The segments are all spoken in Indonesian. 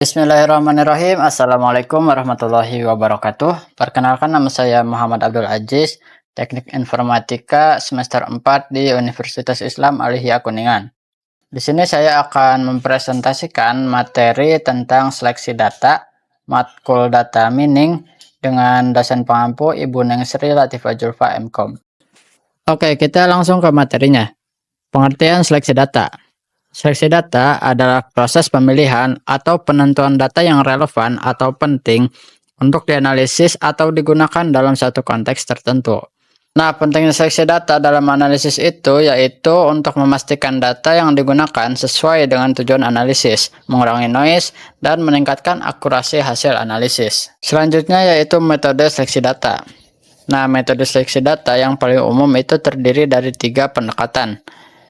Bismillahirrahmanirrahim. Assalamualaikum warahmatullahi wabarakatuh. Perkenalkan, nama saya Muhammad Abdul Aziz, Teknik Informatika semester 4 di Universitas Islam Alihya Kuningan. Di sini saya akan mempresentasikan materi tentang seleksi data, matkul data mining dengan dosen pengampu Ibu Neng Sri Latifah Julfa MKom. Oke, kita langsung ke materinya. Pengertian seleksi data. Seleksi data adalah proses pemilihan atau penentuan data yang relevan atau penting untuk dianalisis atau digunakan dalam satu konteks tertentu. Nah, pentingnya seleksi data dalam analisis itu yaitu untuk memastikan data yang digunakan sesuai dengan tujuan analisis, mengurangi noise, dan meningkatkan akurasi hasil analisis. Selanjutnya yaitu metode seleksi data. Nah, metode seleksi data yang paling umum itu terdiri dari 3 pendekatan.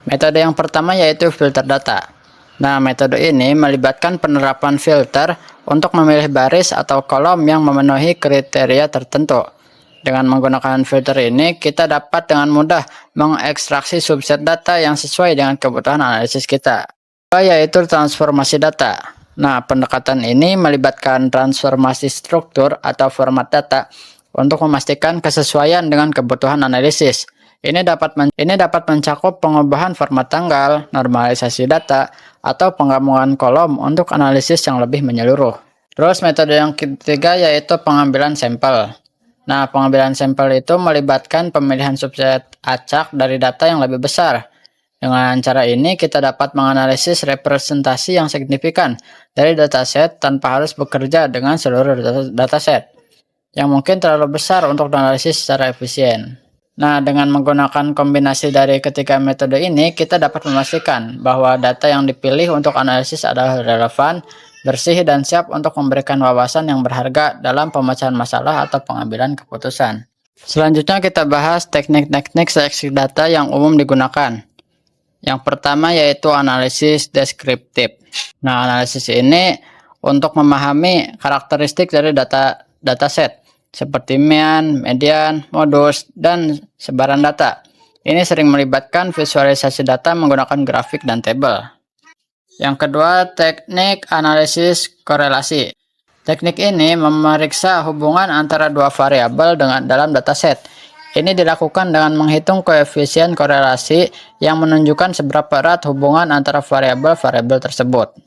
Metode yang pertama yaitu filter data. Nah, metode ini melibatkan penerapan filter untuk memilih baris atau kolom yang memenuhi kriteria tertentu. Dengan menggunakan filter ini, kita dapat dengan mudah mengekstraksi subset data yang sesuai dengan kebutuhan analisis kita. Yaitu transformasi data. Nah, pendekatan ini melibatkan transformasi struktur atau format data untuk memastikan kesesuaian dengan kebutuhan analisis. Ini dapat mencakup pengubahan format tanggal, normalisasi data, atau penggabungan kolom untuk analisis yang lebih menyeluruh. Terus metode yang ketiga yaitu pengambilan sampel. Nah, pengambilan sampel itu melibatkan pemilihan subset acak dari data yang lebih besar. Dengan cara ini kita dapat menganalisis representasi yang signifikan dari dataset tanpa harus bekerja dengan seluruh dataset yang mungkin terlalu besar untuk dianalisis secara efisien. Nah, dengan menggunakan kombinasi dari ketiga metode ini, kita dapat memastikan bahwa data yang dipilih untuk analisis adalah relevan, bersih, dan siap untuk memberikan wawasan yang berharga dalam pemecahan masalah atau pengambilan keputusan. Selanjutnya kita bahas teknik-teknik seleksi data yang umum digunakan. Yang pertama yaitu analisis deskriptif. Nah, analisis ini untuk memahami karakteristik dari dataset, seperti mean, median, modus, dan sebaran data. Ini sering melibatkan visualisasi data menggunakan grafik dan tabel. Yang kedua, teknik analisis korelasi. Teknik ini memeriksa hubungan antara dua variabel dalam dataset. Ini dilakukan dengan menghitung koefisien korelasi yang menunjukkan seberapa erat hubungan antara variabel-variabel tersebut.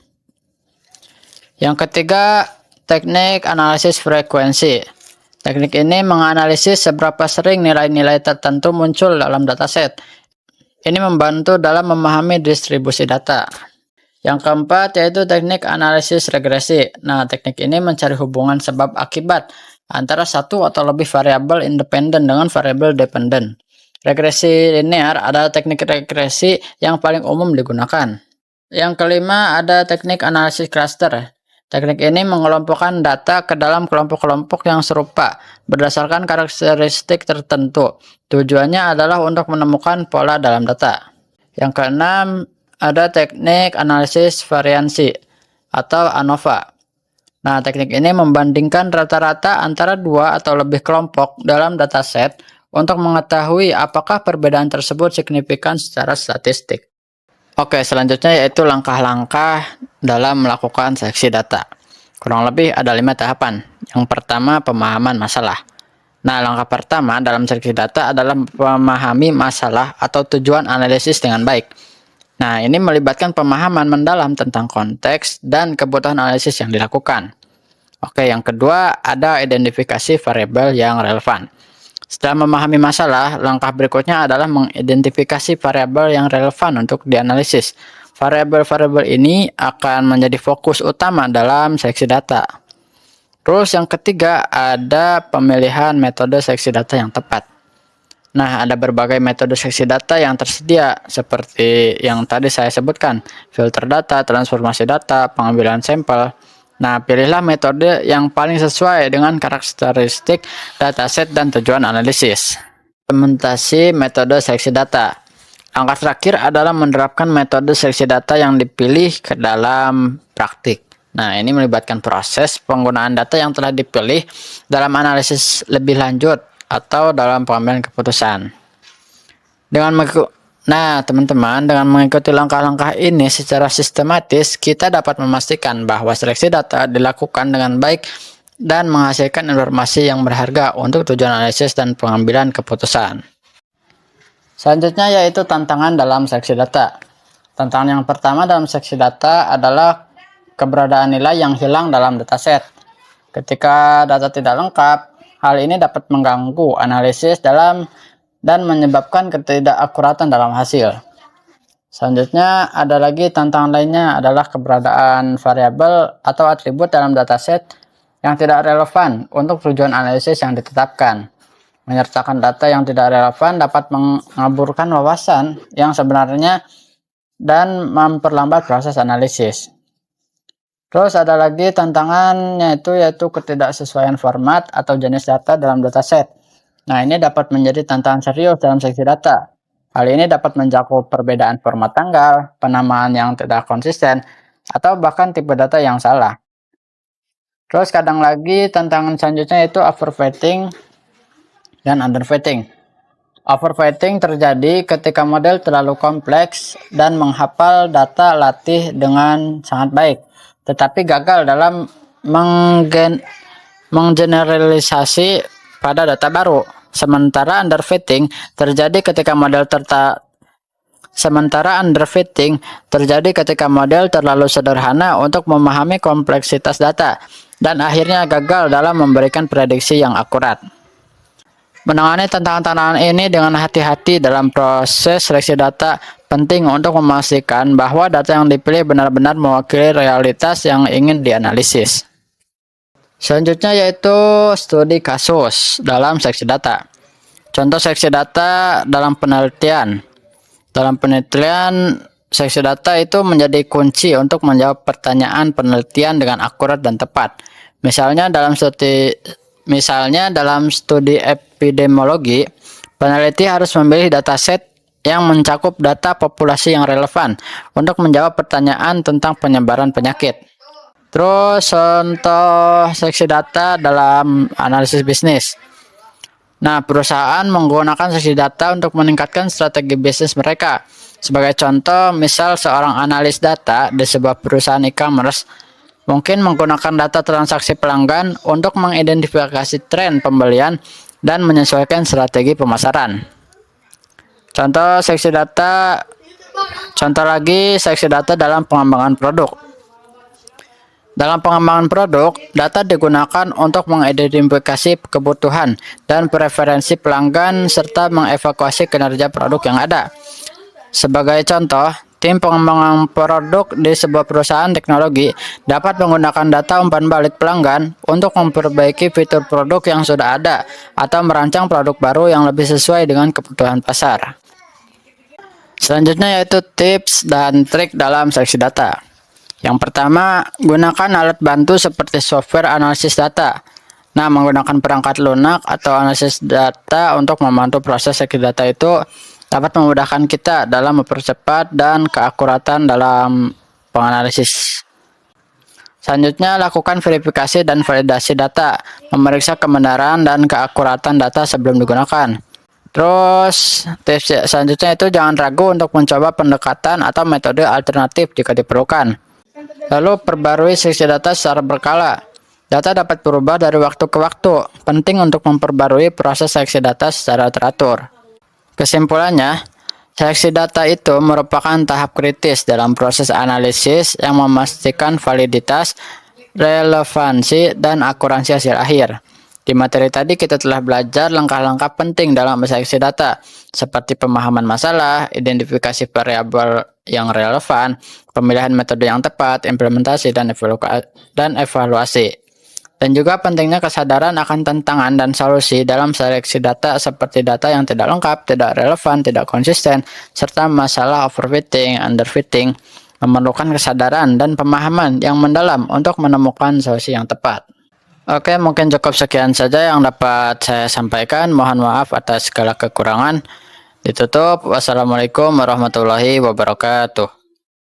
Yang ketiga, teknik analisis frekuensi. Teknik ini menganalisis seberapa sering nilai-nilai tertentu muncul dalam dataset. Ini membantu dalam memahami distribusi data. Yang keempat yaitu teknik analisis regresi. Nah, teknik ini mencari hubungan sebab akibat antara satu atau lebih variabel independen dengan variabel dependen. Regresi linear adalah teknik regresi yang paling umum digunakan. Yang kelima ada teknik analisis cluster. Teknik ini mengelompokkan data ke dalam kelompok-kelompok yang serupa berdasarkan karakteristik tertentu. Tujuannya adalah untuk menemukan pola dalam data. Yang keenam, ada teknik analisis variansi atau ANOVA. Nah, teknik ini membandingkan rata-rata antara dua atau lebih kelompok dalam dataset untuk mengetahui apakah perbedaan tersebut signifikan secara statistik. Oke, selanjutnya yaitu langkah-langkah dalam melakukan seleksi data. Kurang lebih ada 5 tahapan. Yang pertama, pemahaman masalah. Nah, langkah pertama dalam seleksi data adalah memahami masalah atau tujuan analisis dengan baik. Nah, ini melibatkan pemahaman mendalam tentang konteks dan kebutuhan analisis yang dilakukan. Oke, yang kedua ada identifikasi variabel yang relevan. Setelah memahami masalah, langkah berikutnya adalah mengidentifikasi variabel yang relevan untuk dianalisis. Variabel-variabel ini akan menjadi fokus utama dalam seleksi data. Terus yang ketiga ada pemilihan metode seleksi data yang tepat. Nah, ada berbagai metode seleksi data yang tersedia seperti yang tadi saya sebutkan, filter data, transformasi data, pengambilan sampel. Nah, pilihlah metode yang paling sesuai dengan karakteristik dataset dan tujuan analisis. Implementasi metode seleksi data. Langkah terakhir adalah menerapkan metode seleksi data yang dipilih ke dalam praktik. Nah, ini melibatkan proses penggunaan data yang telah dipilih dalam analisis lebih lanjut atau dalam pengambilan keputusan. Dengan Nah, teman-teman, dengan mengikuti langkah-langkah ini secara sistematis, kita dapat memastikan bahwa seleksi data dilakukan dengan baik dan menghasilkan informasi yang berharga untuk tujuan analisis dan pengambilan keputusan. Selanjutnya yaitu tantangan dalam seleksi data. Tantangan yang pertama dalam seleksi data adalah keberadaan nilai yang hilang dalam dataset. Ketika data tidak lengkap, hal ini dapat mengganggu analisis dan menyebabkan ketidakakuratan dalam hasil. Selanjutnya ada lagi tantangan lainnya adalah keberadaan variabel atau atribut dalam dataset yang tidak relevan untuk tujuan analisis yang ditetapkan. Menyertakan data yang tidak relevan dapat mengaburkan wawasan yang sebenarnya dan memperlambat proses analisis. Terus ada lagi tantangannya yaitu ketidaksesuaian format atau jenis data dalam dataset. Nah, ini dapat menjadi tantangan serius dalam seleksi data. Hal ini dapat mencakup perbedaan format tanggal, penamaan yang tidak konsisten, atau bahkan tipe data yang salah. Terus kadang lagi tantangan selanjutnya yaitu overfitting dan underfitting. Overfitting terjadi ketika model terlalu kompleks dan menghafal data latih dengan sangat baik, tetapi gagal dalam menggeneralisasi pada data baru. Sementara underfitting terjadi ketika model terlalu sederhana untuk memahami kompleksitas data dan akhirnya gagal dalam memberikan prediksi yang akurat. Menangani tantangan-tantangan ini dengan hati-hati dalam proses seleksi data penting untuk memastikan bahwa data yang dipilih benar-benar mewakili realitas yang ingin dianalisis. Selanjutnya yaitu studi kasus dalam seleksi data. Contoh seleksi data dalam penelitian. Dalam penelitian, seleksi data itu menjadi kunci untuk menjawab pertanyaan penelitian dengan akurat dan tepat. Misalnya dalam studi epidemiologi, peneliti harus memilih dataset yang mencakup data populasi yang relevan untuk menjawab pertanyaan tentang penyebaran penyakit. Terus contoh seleksi data dalam analisis bisnis. Nah, perusahaan menggunakan seleksi data untuk meningkatkan strategi bisnis mereka. Sebagai contoh, misal seorang analis data di sebuah perusahaan e-commerce mungkin menggunakan data transaksi pelanggan untuk mengidentifikasi tren pembelian dan menyesuaikan strategi pemasaran. Contoh lagi seleksi data dalam pengembangan produk. Dalam pengembangan produk, data digunakan untuk mengidentifikasi kebutuhan dan preferensi pelanggan serta mengevaluasi kinerja produk yang ada. Sebagai contoh, tim pengembangan produk di sebuah perusahaan teknologi dapat menggunakan data umpan balik pelanggan untuk memperbaiki fitur produk yang sudah ada atau merancang produk baru yang lebih sesuai dengan kebutuhan pasar. Selanjutnya yaitu tips dan trik dalam seleksi data. Yang pertama, gunakan alat bantu seperti software analisis data. Nah, menggunakan perangkat lunak atau analisis data untuk membantu proses seleksi data itu dapat memudahkan kita dalam mempercepat dan keakuratan dalam penganalisis. Selanjutnya, lakukan verifikasi dan validasi data, memeriksa kebenaran dan keakuratan data sebelum digunakan. Terus, tips selanjutnya itu jangan ragu untuk mencoba pendekatan atau metode alternatif jika diperlukan. Lalu, perbarui seleksi data secara berkala. Data dapat berubah dari waktu ke waktu. Penting untuk memperbarui proses seleksi data secara teratur. Kesimpulannya, seleksi data itu merupakan tahap kritis dalam proses analisis yang memastikan validitas, relevansi, dan akurasi hasil akhir. Di materi tadi kita telah belajar langkah-langkah penting dalam seleksi data, seperti pemahaman masalah, identifikasi variabel yang relevan, pemilihan metode yang tepat, implementasi, dan evaluasi. Dan juga pentingnya kesadaran akan tantangan dan solusi dalam seleksi data seperti data yang tidak lengkap, tidak relevan, tidak konsisten, serta masalah overfitting, underfitting, memerlukan kesadaran dan pemahaman yang mendalam untuk menemukan solusi yang tepat. Oke, mungkin cukup sekian saja yang dapat saya sampaikan. Mohon maaf atas segala kekurangan. Ditutup. Wassalamualaikum warahmatullahi wabarakatuh.